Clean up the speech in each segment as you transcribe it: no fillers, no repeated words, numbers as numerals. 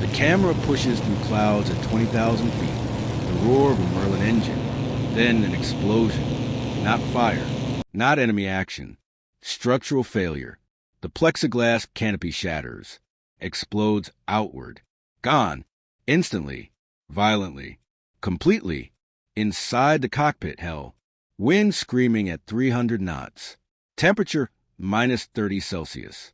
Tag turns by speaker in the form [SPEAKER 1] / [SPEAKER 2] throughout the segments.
[SPEAKER 1] The camera pushes through clouds at 20,000 feet, the roar of a Merlin engine, then an explosion. Not fire, not enemy action. Structural failure. The plexiglass canopy shatters, explodes outward. Gone. Instantly. Violently. Completely. Inside the cockpit, hell. Wind screaming at 300 knots. Temperature minus 30 Celsius.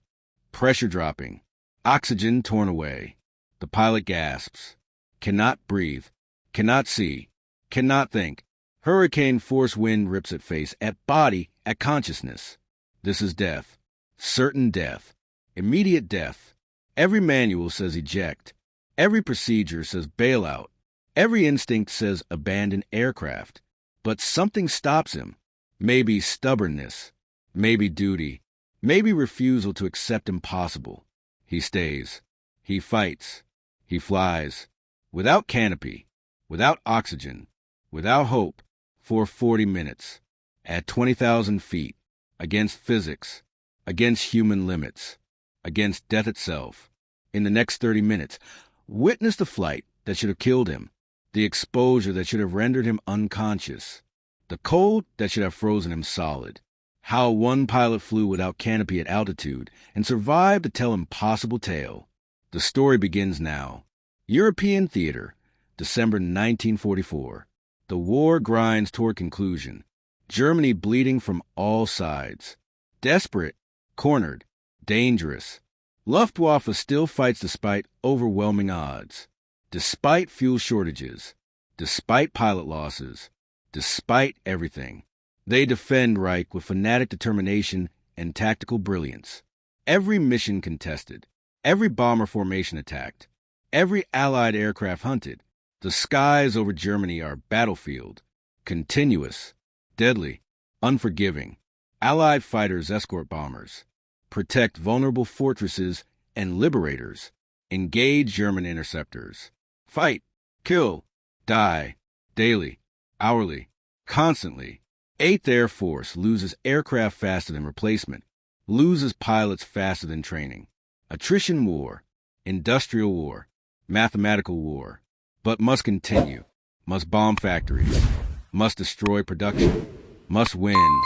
[SPEAKER 1] Pressure dropping. Oxygen torn away. The pilot gasps. Cannot breathe. Cannot see. Cannot think. Hurricane force wind rips at face, at body, at consciousness. This is death. Certain death. Immediate death. Every manual says eject. Every procedure says bailout. Every instinct says abandon aircraft. But something stops him. Maybe stubbornness. Maybe duty. Maybe refusal to accept impossible. He stays. He fights. He flies. Without canopy. Without oxygen. Without hope. For 40 minutes. At 20,000 feet. Against physics. Against human limits. Against death itself. In the next 30 minutes, witness the flight that should have killed him. The exposure that should have rendered him unconscious. The cold that should have frozen him solid. How one pilot flew without canopy at altitude and survived to tell impossible tale. The story begins now. European theater, December 1944. The war grinds toward conclusion. Germany bleeding from all sides. Desperate, cornered, dangerous. Luftwaffe still fights despite overwhelming odds. Despite fuel shortages. Despite pilot losses. Despite everything. They defend Reich with fanatic determination and tactical brilliance. Every mission contested. Every bomber formation attacked. Every Allied aircraft hunted. The skies over Germany are battlefield. Continuous. Deadly. Unforgiving. Allied fighters escort bombers. Protect vulnerable fortresses and liberators. Engage German interceptors. Fight. Kill. Die. Daily. Hourly. Constantly. 8th Air Force loses aircraft faster than replacement. Loses pilots faster than training. Attrition war. Industrial war. Mathematical war. But must continue. Must bomb factories. Must destroy production. Must win.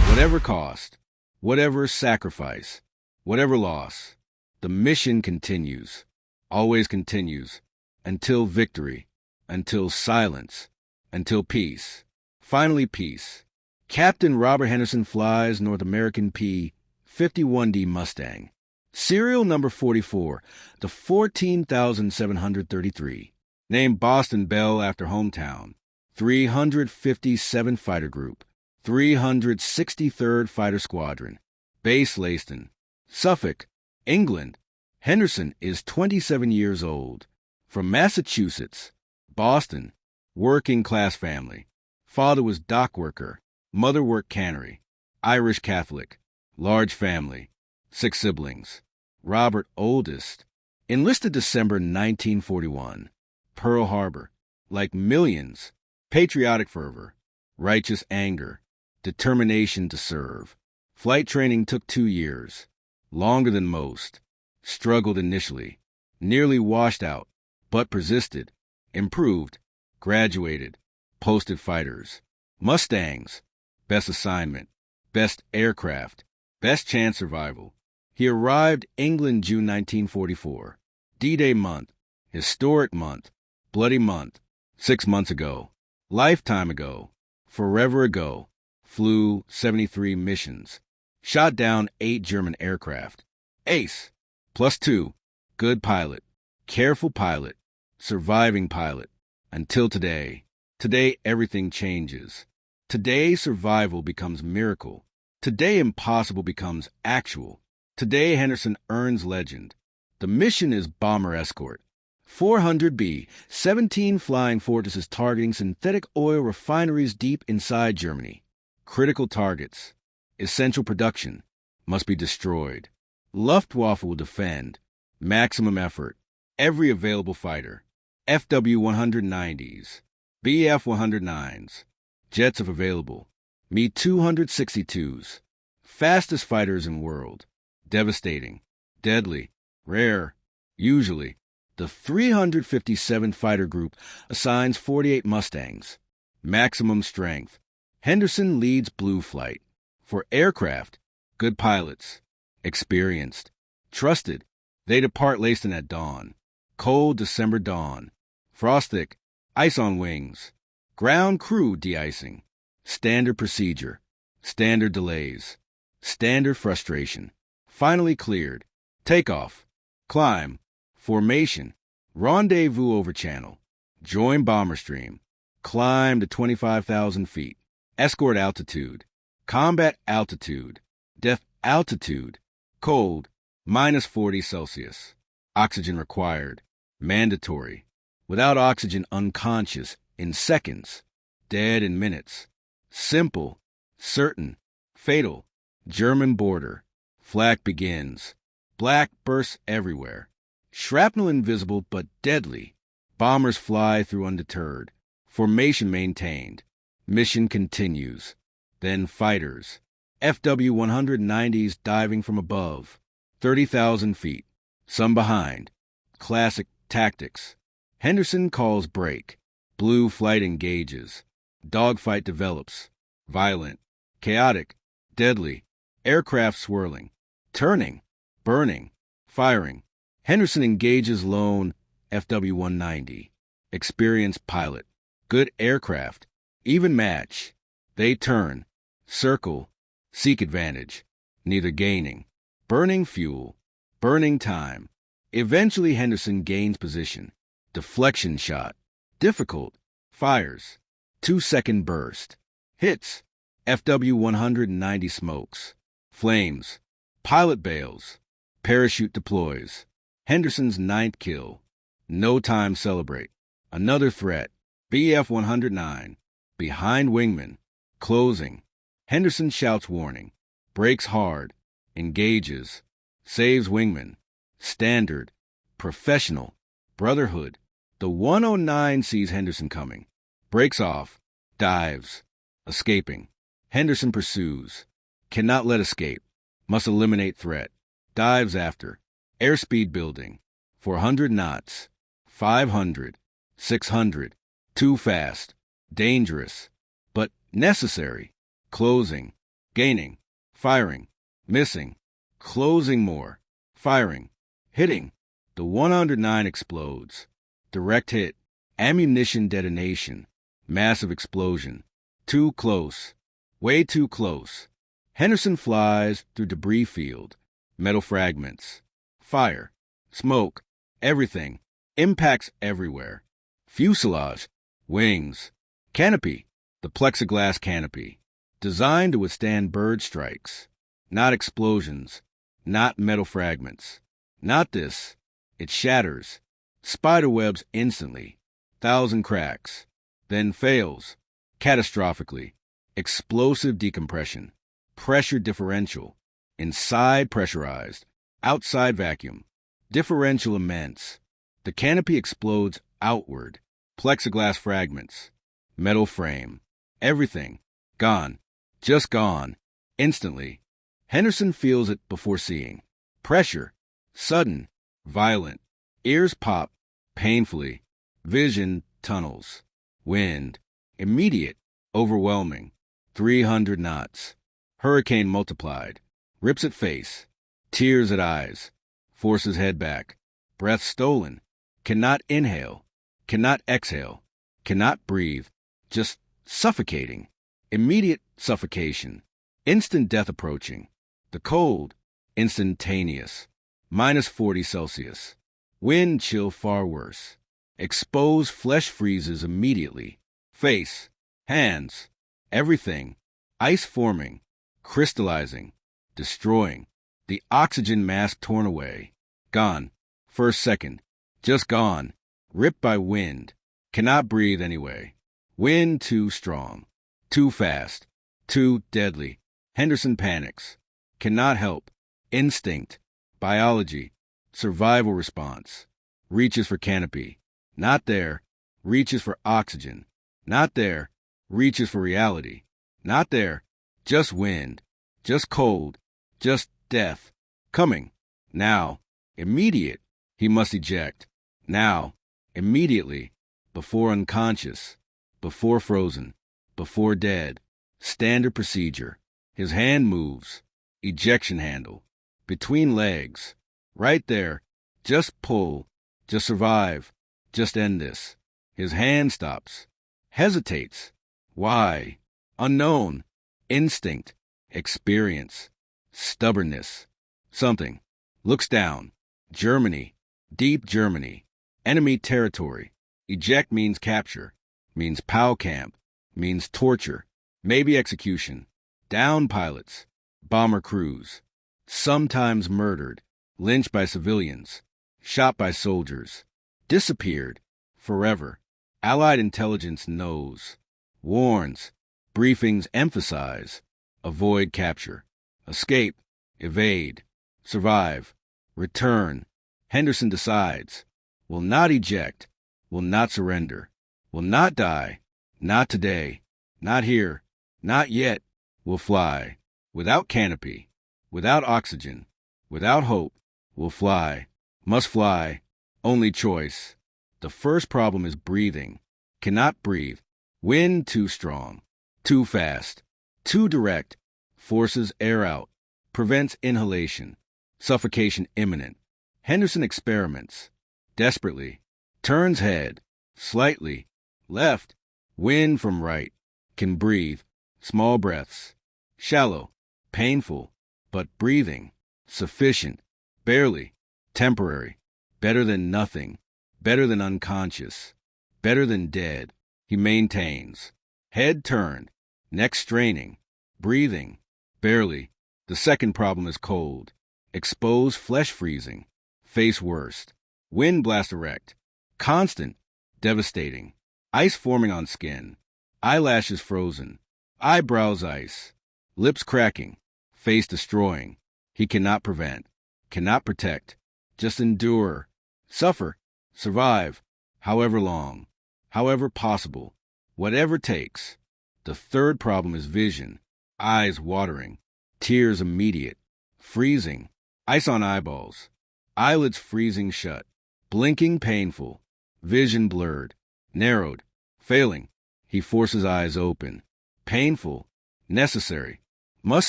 [SPEAKER 1] Whatever cost. Whatever sacrifice. Whatever loss. The mission continues. Always continues. Until victory. Until silence. Until peace. Finally peace. Captain Robert Henderson flies North American P-51D Mustang. Serial number 44, the 14,733. Named Boston Bell after hometown. 357 Fighter Group. 363rd Fighter Squadron. Base Leiston. Suffolk, England. Henderson is 27 years old. From Massachusetts. Boston. Working class family. Father was dock worker. Mother worked cannery. Irish Catholic. Large family. 6 siblings. Robert oldest. Enlisted December 1941. Pearl Harbor. Like millions. Patriotic fervor. Righteous anger. Determination to serve. Flight training took 2 years. Longer than most. Struggled initially. Nearly washed out. But persisted. Improved. Graduated. Posted fighters. Mustangs. Best assignment. Best aircraft. Best chance survival. He arrived England June 1944. D-Day month. Historic month. Bloody month. 6 months ago. Lifetime ago. Forever ago. Flew 73 missions. Shot down 8 German aircraft. Ace. +2. Good pilot. Careful pilot. Surviving pilot. Until today. Today everything changes. Today survival becomes miracle. Today impossible becomes actual. Today Henderson earns legend. The mission is bomber escort. 400B, 17 flying fortresses targeting synthetic oil refineries deep inside Germany. Critical targets. Essential production. Must be destroyed. Luftwaffe will defend. Maximum effort. Every available fighter. FW-190s. BF-109s. Jets if available. Me-262s. Fastest fighters in world. Devastating. Deadly. Rare. Usually. The 357th Fighter Group assigns 48 Mustangs. Maximum strength. Henderson leads Blue Flight. For aircraft, good pilots. Experienced. Trusted. They depart Leiston at dawn. Cold December dawn. Frost thick. Ice on wings. Ground crew de-icing. Standard procedure. Standard delays. Standard frustration. Finally cleared. Takeoff. Climb. Formation. Rendezvous over channel. Join bomber stream. Climb to 25,000 feet. Escort altitude. Combat altitude. Depth altitude. Cold. Minus 40 Celsius. Oxygen required. Mandatory. Without oxygen, unconscious in seconds. Dead in minutes. Simple. Certain. Fatal. German border. Flak begins. Black bursts everywhere. Shrapnel invisible but deadly. Bombers fly through undeterred. Formation maintained. Mission continues. Then fighters. FW-190s diving from above. 30,000 feet. Some behind. Classic tactics. Henderson calls break. Blue Flight engages. Dogfight develops. Violent. Chaotic. Deadly. Aircraft swirling. Turning. Burning. Firing. Henderson engages lone FW-190. Experienced pilot. Good aircraft. Even match. They turn. Circle. Seek advantage. Neither gaining. Burning fuel. Burning time. Eventually Henderson gains position. Deflection shot. Difficult. Fires. 2-second burst. Hits. FW-190 smokes. Flames. Pilot bails. Parachute deploys. Henderson's 9th kill. No time celebrate. Another threat. BF-109. Behind wingman. Closing. Henderson shouts warning. Brakes hard. Engages. Saves wingman. Standard. Professional. Brotherhood. The 109 sees Henderson coming. Breaks off. Dives. Escaping. Henderson pursues. Cannot let escape. Must eliminate threat. Dives after. Airspeed building. 400 knots. 500. 600. Too fast. Dangerous. But necessary. Closing. Gaining. Firing. Missing. Closing more. Firing. Hitting. The 109 explodes. Direct hit. Ammunition detonation. Massive explosion. Too close. Way too close. Henderson flies through debris field. Metal fragments. Fire. Smoke. Everything. Impacts everywhere. Fuselage. Wings. Canopy. The plexiglass canopy. Designed to withstand bird strikes. Not explosions. Not metal fragments. Not this. It shatters. Spiderwebs instantly. 1,000 cracks. Then fails. Catastrophically. Explosive decompression. Pressure differential. Inside pressurized. Outside vacuum. Differential immense. The canopy explodes outward. Plexiglass fragments. Metal frame. Everything. Gone. Just gone. Instantly. Henderson feels it before seeing. Pressure. Sudden. Violent. Ears pop. Painfully. Vision tunnels. Wind. Immediate. Overwhelming. 300 knots. Hurricane multiplied. Rips at face. Tears at eyes. Forces head back. Breath stolen. Cannot inhale. Cannot exhale. Cannot breathe. Just suffocating. Immediate suffocation. Instant death approaching. The cold. Instantaneous. Minus 40 Celsius. Wind chill far worse. Exposed flesh freezes immediately. Face. Hands. Everything. Ice forming. Crystallizing. Destroying. The oxygen mask torn away. Gone. First second. Just gone. Ripped by wind. Cannot breathe anyway. Wind too strong. Too fast. Too deadly. Henderson panics. Cannot help. Instinct. Biology. Survival response. Reaches for canopy. Not there. Reaches for oxygen. Not there. Reaches for reality. Not there. Just wind. Just cold. Just death. Coming. Now. Immediate. He must eject. Now, immediately, before unconscious, before frozen, before dead. Standard procedure. His hand moves. Ejection handle. Between legs. Right there. Just pull. Just survive. Just end this. His hand stops. Hesitates. Why? Unknown. Instinct. Experience. Stubbornness. Something. Looks down. Germany. Deep Germany. Enemy territory. Eject means capture. Means POW camp. Means torture. Maybe execution. Down pilots. Bomber crews. Sometimes murdered. Lynched by civilians. Shot by soldiers. Disappeared. Forever. Allied intelligence knows. Warns. Briefings emphasize. Avoid capture. Escape. Evade. Survive. Return. Henderson decides. Will not eject. Will not surrender. Will not die. Not today. Not here. Not yet. Will fly. Without canopy. Without oxygen. Without hope. Will fly. Must fly. Only choice. The first problem is breathing. Cannot breathe. Wind too strong. Too fast. Too direct. Forces air out. Prevents inhalation. Suffocation imminent. Henderson experiments. Desperately. Turns head. Slightly. Left. Wind from right. Can breathe. Small breaths. Shallow. Painful. But breathing. Sufficient. Barely. Temporary. Better than nothing. Better than unconscious. Better than dead. He maintains. Head turned. Neck straining. Breathing. Barely. The second problem is cold. Exposed flesh freezing. Face worst. Wind blast erect. Constant. Devastating. Ice forming on skin. Eyelashes frozen. Eyebrows ice. Lips cracking. Face destroying. He cannot prevent. Cannot protect. Just endure. Suffer. Survive. However long. However possible. Whatever takes. The third problem is vision. Eyes watering. Tears immediate. Freezing. Ice on eyeballs. Eyelids freezing shut. Blinking painful. Vision blurred. Narrowed. Failing. He forces eyes open. Painful. Necessary. Must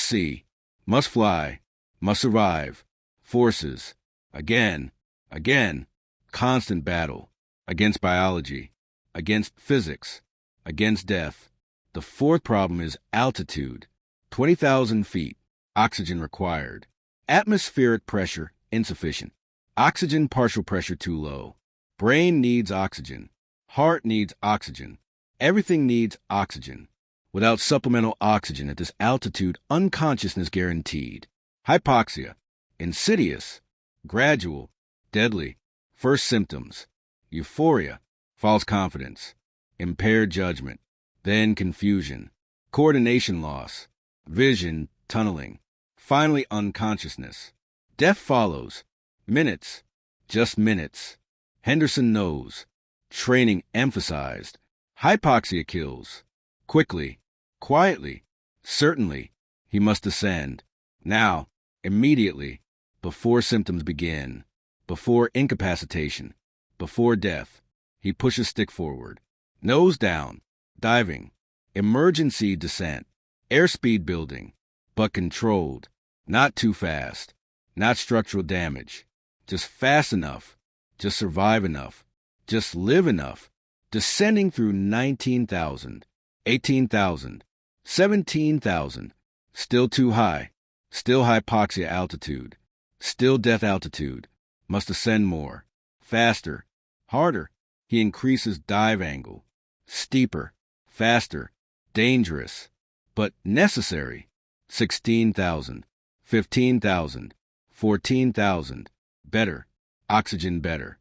[SPEAKER 1] see. Must fly. Must survive. Forces. Again. Again. Constant battle. Against biology. Against physics. Against death. The fourth problem is altitude. 20,000 feet. Oxygen required. Atmospheric pressure insufficient. Oxygen partial pressure too low. Brain needs oxygen. Heart needs oxygen. Everything needs oxygen. Without supplemental oxygen at this altitude, unconsciousness guaranteed. Hypoxia. Insidious. Gradual. Deadly. First symptoms. Euphoria. False confidence. Impaired judgment. Then confusion. Coordination loss. Vision tunneling. Finally unconsciousness. Death follows. Minutes. Just minutes. Henderson knows. Training emphasized. Hypoxia kills. Quickly. Quietly. Certainly. He must ascend. Now. Immediately. Before symptoms begin. Before incapacitation. Before death. He pushes stick forward. Nose down. Diving. Emergency descent. Airspeed building. But controlled. Not too fast. Not structural damage. Just fast enough. Just survive enough. Just live enough. Descending through 19,000. 18,000. 17,000. Still too high. Still hypoxia altitude. Still death altitude. Must ascend more. Faster. Harder. He increases dive angle. Steeper. Faster. Dangerous. But necessary. 16,000. 15,000. 14,000. Better. Oxygen better.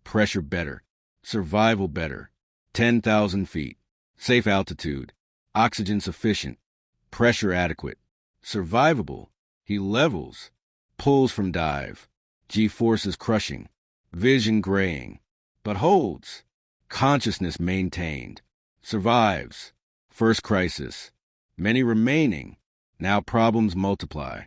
[SPEAKER 1] Pressure better. Survival better. 10,000 feet. Safe altitude. Oxygen sufficient. Pressure adequate. Survivable. He levels. Pulls from dive. G-forces crushing. Vision graying. But holds. Consciousness maintained. Survives. First crisis. Many remaining. Now problems multiply.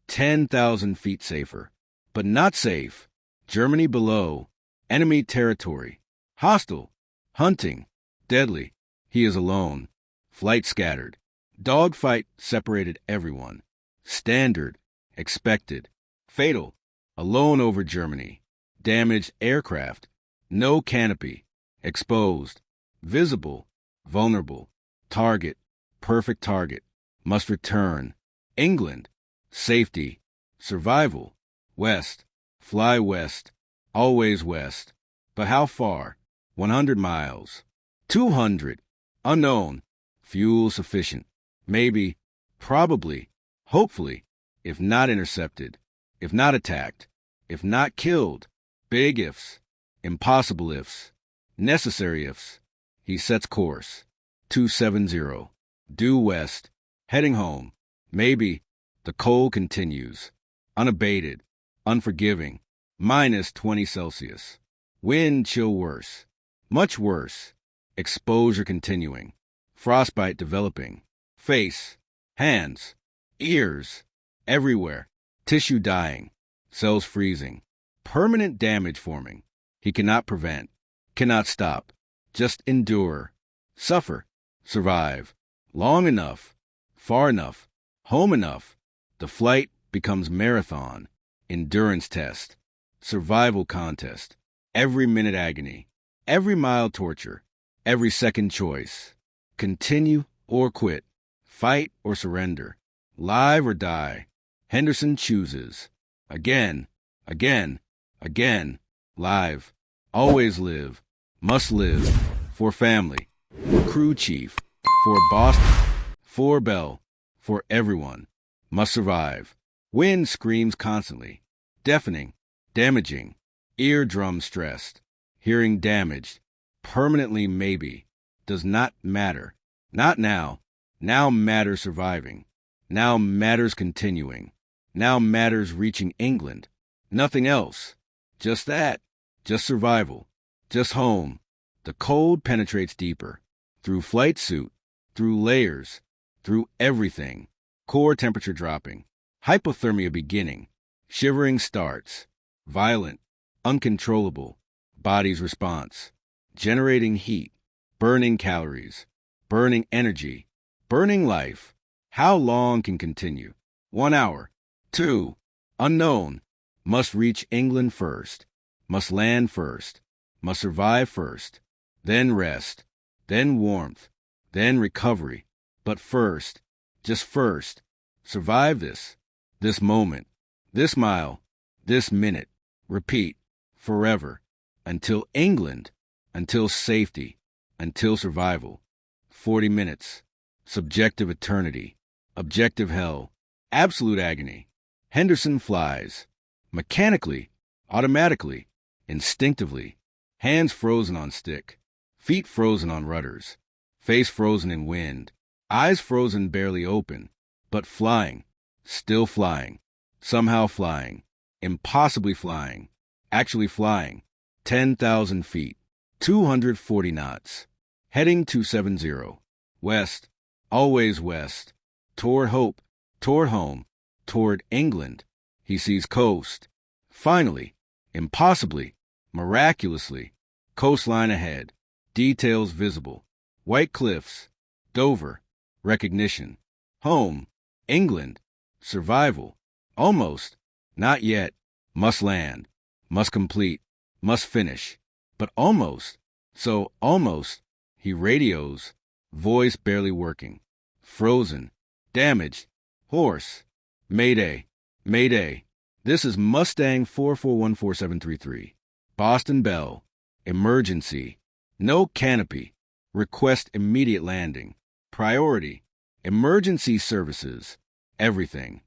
[SPEAKER 1] 10,000 feet safer. But not safe. Germany below. Enemy territory. Hostile. Hunting. Deadly. He is alone. Flight scattered. Dogfight separated everyone. Standard. Expected. Fatal. Alone over Germany. Damaged aircraft. No canopy. Exposed. Visible. Vulnerable. Target. Perfect target. Must return. England. Safety. Survival. West. Fly west. Always west. But how far? 100 miles. 200. Unknown. Fuel sufficient. Maybe. Probably. Hopefully. If not intercepted. If not attacked. If not killed. Big ifs. Impossible ifs. Necessary ifs. He sets course. 270. Due west. Heading home. Maybe. The cold continues. Unabated. Unforgiving. Minus 20 Celsius. Wind chill worse. Much worse. Exposure continuing. Frostbite developing. Face. Hands. Ears. Everywhere. Tissue dying. Cells freezing. Permanent damage forming. He cannot prevent. Cannot stop. Just endure. Suffer. Survive. Long enough. Far enough. Home enough. The flight becomes marathon. Endurance test. Survival contest. Every minute agony. Every mile torture. Every second choice. Continue or quit. Fight or surrender. Live or die. Henderson chooses. Again. Again. Again. Live. Always live. Must live. For family. For crew chief. For Boston. For Bell. For everyone. Must survive. Wind screams constantly. Deafening. Damaging. Eardrum stressed. Hearing damaged. Permanently maybe. Does not matter. Not now. Now matters surviving. Now matters continuing. Now matters reaching England. Nothing else. Just that. Just survival. Just home. The cold penetrates deeper. Through flight suit. Through layers. Through everything. Core temperature dropping. Hypothermia beginning. Shivering starts. Violent. Uncontrollable. Body's response. Generating heat. Burning calories. Burning energy. Burning life. How long can continue? 1 hour. 2. Unknown. Must reach England first. Must land first. Must survive first. Then rest. Then warmth. Then recovery. But first. Just first. Survive this. This moment. This mile. This minute. Repeat. Forever. Until England. Until safety. Until survival. 40 minutes. Subjective eternity. Objective hell. Absolute agony. Henderson flies. Mechanically. Automatically. Instinctively. Hands frozen on stick. Feet frozen on rudders. Face frozen in wind. Eyes frozen barely open. But flying. Still flying. Somehow flying. Impossibly flying. Actually flying. 10,000 feet. 240 knots. Heading 270. West. Always west. Toward hope. Toward home. Toward England. He sees coast. Finally. Impossibly. Miraculously. Coastline ahead. Details visible. White cliffs. Dover. Recognition. Home. England. Survival. Almost. Not yet. Must land. Must complete. Must finish. But almost. So almost. He radios. Voice barely working. Frozen. Damaged. Hoarse. Mayday. Mayday. This is Mustang 4414733. Boston Bell. Emergency. No canopy. Request immediate landing. Priority. Emergency services. Everything.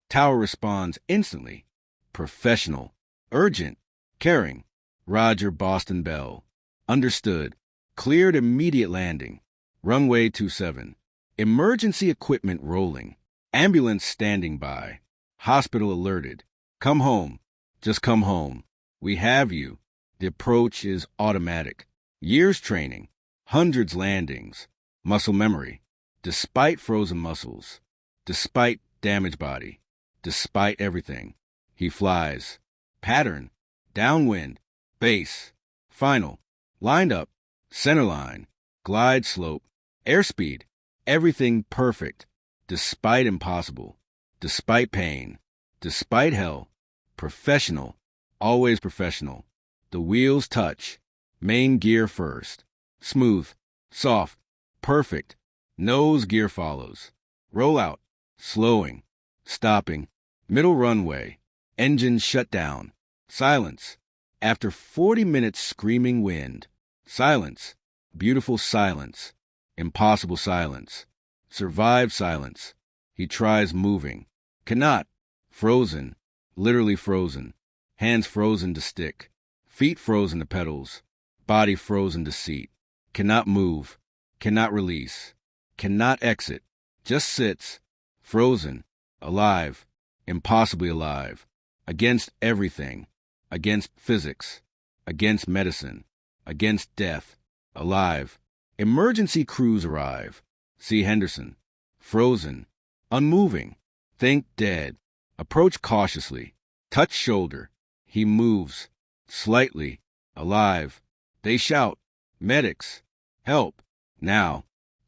[SPEAKER 1] Tower responds instantly. Professional. Urgent. Caring. Roger, Boston Bell. Understood. Cleared immediate landing. Runway 27. Emergency equipment rolling. Ambulance standing by. Hospital alerted. Come home. Just come home. We have you. The approach is automatic. Years training. Hundreds landings. Muscle memory. Despite frozen muscles. Despite damaged body. Despite everything. He flies. Pattern. Downwind. Base. final, lined up, center line, glide slope, airspeed, everything perfect, despite impossible, despite pain, despite hell, professional, always professional. The wheels touch, main gear first, smooth, soft, perfect, nose gear follows, roll out, slowing, stopping, middle runway, engine shut down, silence, after 40 minutes screaming wind, silence, beautiful silence, impossible silence, survive silence, he tries moving, cannot, frozen, literally frozen, hands frozen to stick, feet frozen to pedals, body frozen to seat, cannot move, cannot release, cannot exit, just sits, frozen, alive, impossibly alive, against everything, against physics, against medicine, against death, alive. Emergency crews arrive. See Henderson. Frozen, unmoving, think dead. Approach cautiously, touch shoulder. He moves, slightly, alive. They shout, medics, help, now.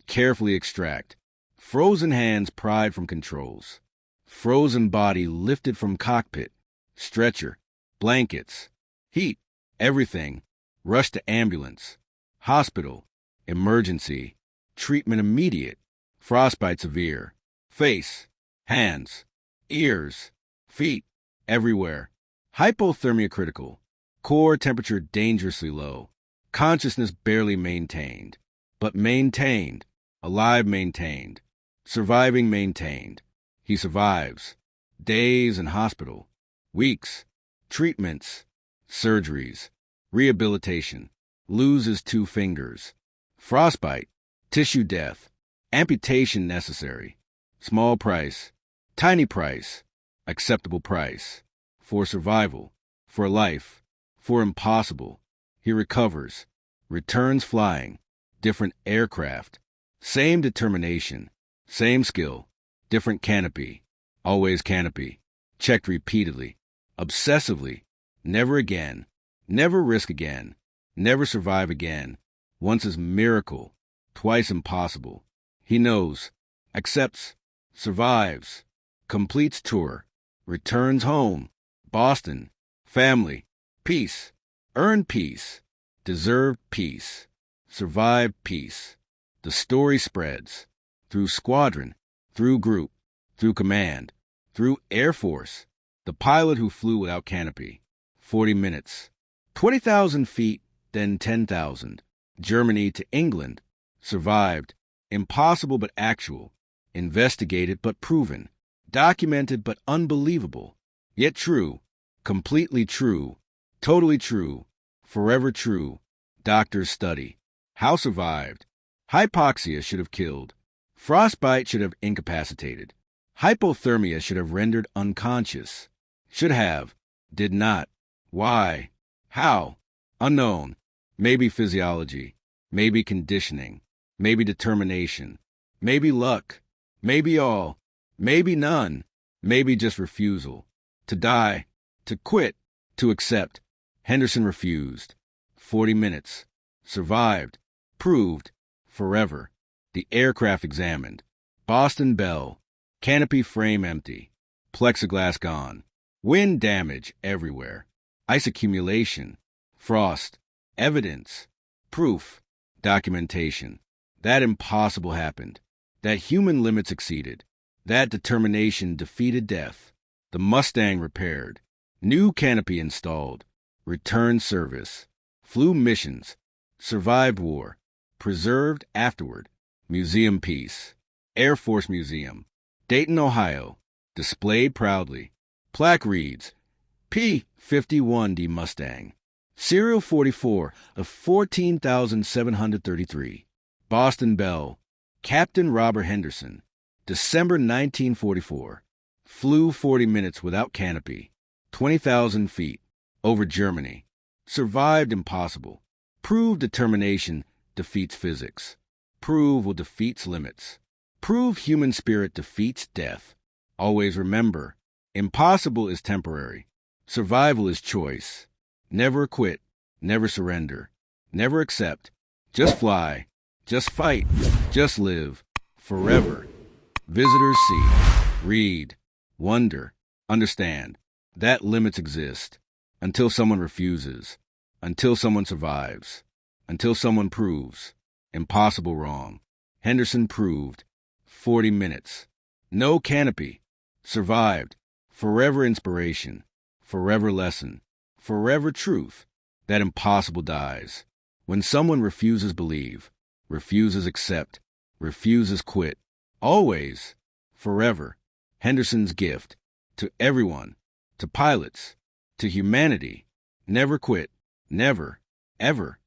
[SPEAKER 1] Carefully extract. Frozen hands pried from controls. Frozen body lifted from cockpit. Stretcher, blankets, heat, everything. Rush to ambulance. Hospital, emergency, treatment immediate. Frostbite severe. Face, hands, ears, feet, everywhere. Hypothermia critical. Core temperature dangerously low. Consciousness barely maintained. But maintained. Alive maintained. Surviving maintained. He survives. Days in hospital. Weeks. Treatments. Surgeries. Rehabilitation. Loses 2 fingers. Frostbite. Tissue death. Amputation necessary. Small price. Tiny price. Acceptable price. For survival. For life. For impossible. He recovers. Returns flying. Different aircraft. Same determination. Same skill. Different canopy. Always canopy. Checked repeatedly. Obsessively. Never again. Never risk again. Never survive again. Once is miracle. Twice impossible. He knows. Accepts. Survives. Completes tour. Returns home. Boston. Family. Peace. Earned peace. Deserved peace. Survived peace. The story spreads. Through squadron. Through group. Through command. Through Air Force. The pilot who flew without canopy. 40 minutes. 20,000 feet, then 10,000. Germany to England. Survived. Impossible but actual. Investigated but proven. Documented but unbelievable. Yet true. Completely true. Totally true. Forever true. Doctors study. How survived. Hypoxia should have killed. Frostbite should have incapacitated. Hypothermia should have rendered unconscious. Should have. Did not. Why? How? Unknown. Maybe physiology. Maybe conditioning. Maybe determination. Maybe luck. Maybe all. Maybe none. Maybe just refusal. To die. To quit. To accept. Henderson refused. 40 minutes. Survived. Proved. Forever. The aircraft examined. Boston Bell. Canopy frame empty. Plexiglass gone. Wind damage everywhere. Ice accumulation. Frost. Evidence. Proof. Documentation. That impossible happened. That human limits exceeded. That determination defeated death. The Mustang repaired. New canopy installed. Returned service. Flew missions. Survived war. Preserved afterward. Museum piece. Air Force Museum. Dayton, Ohio. Displayed proudly. Plaque reads, P-51D Mustang. Serial 44 of 14,733. Boston Bell. Captain Robert Henderson. December 1944. Flew 40 minutes without canopy. 20,000 feet. Over Germany. Survived impossible. Proved determination defeats physics. Prove will defeats limits. Prove human spirit defeats death. Always remember, impossible is temporary. Survival is choice. Never quit. never surrender, never accept. Just fly, just fight, just live, forever. Visitors see, read, wonder, understand that limits exist until someone refuses, until someone survives, until someone proves impossible wrong. Henderson proved 40 minutes. No Canopy. Survived. Forever inspiration. Forever lesson. Forever truth. That impossible dies. When someone refuses believe, refuses accept, refuses quit. Always. Forever. Henderson's gift. To everyone. To pilots. To humanity. Never quit. Never. Ever.